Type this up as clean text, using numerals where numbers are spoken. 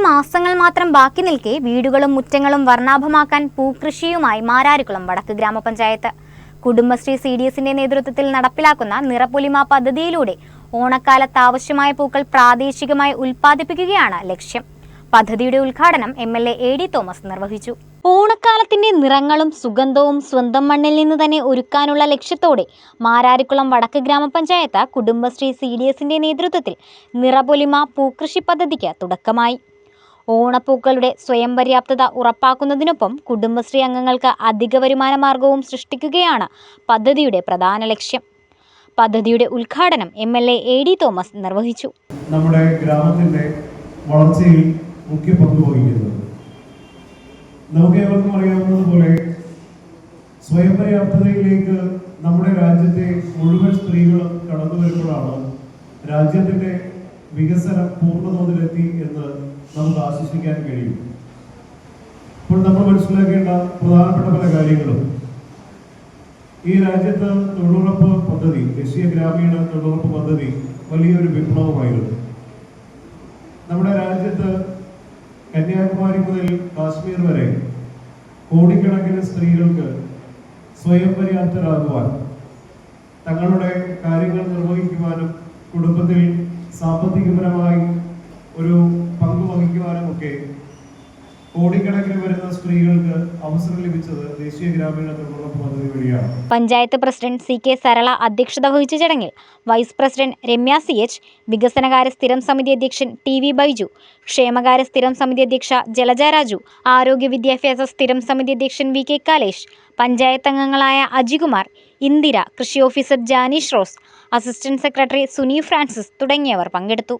മാസങ്ങൾ മാത്രം ബാക്കി നിൽക്കെ വീടുകളും മുറ്റങ്ങളും വർണ്ണാഭമാക്കാൻ പൂക്കൃഷിയുമായി മാരാരിക്കുളം വടക്ക് ഗ്രാമപഞ്ചായത്ത് കുടുംബശ്രീ CDSന്റെ നേതൃത്വത്തിൽ നടപ്പിലാക്കുന്ന നിറപ്പൊലിമ പദ്ധതിയിലൂടെ ഓണക്കാലത്ത് ആവശ്യമായ പൂക്കൾ പ്രാദേശികമായി ഉൽപ്പാദിപ്പിക്കുകയാണ് ലക്ഷ്യം. പദ്ധതിയുടെ ഉദ്ഘാടനം MLA AD തോമസ് നിർവഹിച്ചു. ഓണക്കാലത്തിന്റെ നിറങ്ങളും സുഗന്ധവും സ്വന്തം മണ്ണിൽ നിന്ന് തന്നെ ഒരുക്കാനുള്ള ലക്ഷ്യത്തോടെ മാരാരിക്കുളം വടക്ക് ഗ്രാമപഞ്ചായത്ത് കുടുംബശ്രീ CDSന്റെ നേതൃത്വത്തിൽ നിറപൊലിമ പൂക്കൃഷി പദ്ധതിക്ക് തുടക്കമായി. ഓണപ്പൂക്കളുടെ സ്വയം പര്യാപ്തത ഉറപ്പാക്കുന്നതിനൊപ്പം കുടുംബശ്രീ അംഗങ്ങൾക്ക് അധിക വരുമാന മാർഗവും സൃഷ്ടിക്കുകയാണ് പദ്ധതിയുടെ പ്രധാന ലക്ഷ്യം. പദ്ധതിയുടെ ഉദ്ഘാടനം MLA AD തോമസ് നിർവഹിച്ചു. നമ്മുടെ ഗ്രാമത്തിന്റെ വളർച്ചയിൽ മുഖ്യ പങ്ക് വഹിക്കുന്നത് നമുക്ക് ഏവർക്കും അറിയാവുന്നതുപോലെ സ്വയം പര്യാപ്തതയിലേക്ക് നമ്മുടെ രാജ്യത്തെ മുഴുവൻ സ്ത്രീകളും കടന്നു വരുമ്പോഴാണ് രാജ്യത്തിന്റെ വികസനം പൂർണ്ണതോതിലെത്തി എന്ന് നമുക്ക് ആശ്വസിക്കാൻ കഴിയും. ഇപ്പോൾ നമ്മൾ മനസ്സിലാക്കേണ്ട പ്രധാനപ്പെട്ട പല കാര്യങ്ങളും ഈ രാജ്യത്ത് തൊഴിലുറപ്പ് പദ്ധതി, ദേശീയ ഗ്രാമീണ തൊഴിലുറപ്പ് പദ്ധതി വലിയൊരു വിപ്ലവമായിരുന്നു. നമ്മുടെ രാജ്യത്ത് കന്യാകുമാരി മുതൽ കാശ്മീർ വരെ കോടിക്കണക്കിന് സ്ത്രീകൾക്ക് സ്വയം പര്യാപ്തരാകുവാൻ, തങ്ങളുടെ കാര്യങ്ങൾ നിർവഹിക്കുവാനും കുടുംബത്തിൽ സാമ്പത്തികപരമായി ഒരു പങ്ക് വഹിക്കുവാനും ഒക്കെ കോടിക്കണക്കിന് വരുന്ന സ്ത്രീകൾക്ക് അവസരം ലഭിച്ചത് ദേശീയ ഗ്രാമീണ തൊഴിലുറപ്പ് പദ്ധതി വഴിയാണ്. പഞ്ചായത്ത് പ്രസിഡന്റ് CK സരള അധ്യക്ഷത വഹിച്ച ചടങ്ങിൽ വൈസ് പ്രസിഡന്റ് രമ്യ CH, വികസനകാര്യ സ്ഥിരം സമിതി അധ്യക്ഷൻ TV ബൈജു, ക്ഷേമകാര്യ സ്ഥിരം സമിതി അധ്യക്ഷ ജലജ രാജു, ആരോഗ്യ വിദ്യാഭ്യാസ സ്ഥിരം സമിതി അധ്യക്ഷൻ VK കാലേഷ്, പഞ്ചായത്ത് അംഗങ്ങളായ അജികുമാർ, ഇന്ദിര, കൃഷി officer Janeesh Rose, assistant secretary Suni Francis തുടങ്ങിയവർ പങ്കെടുത്തു.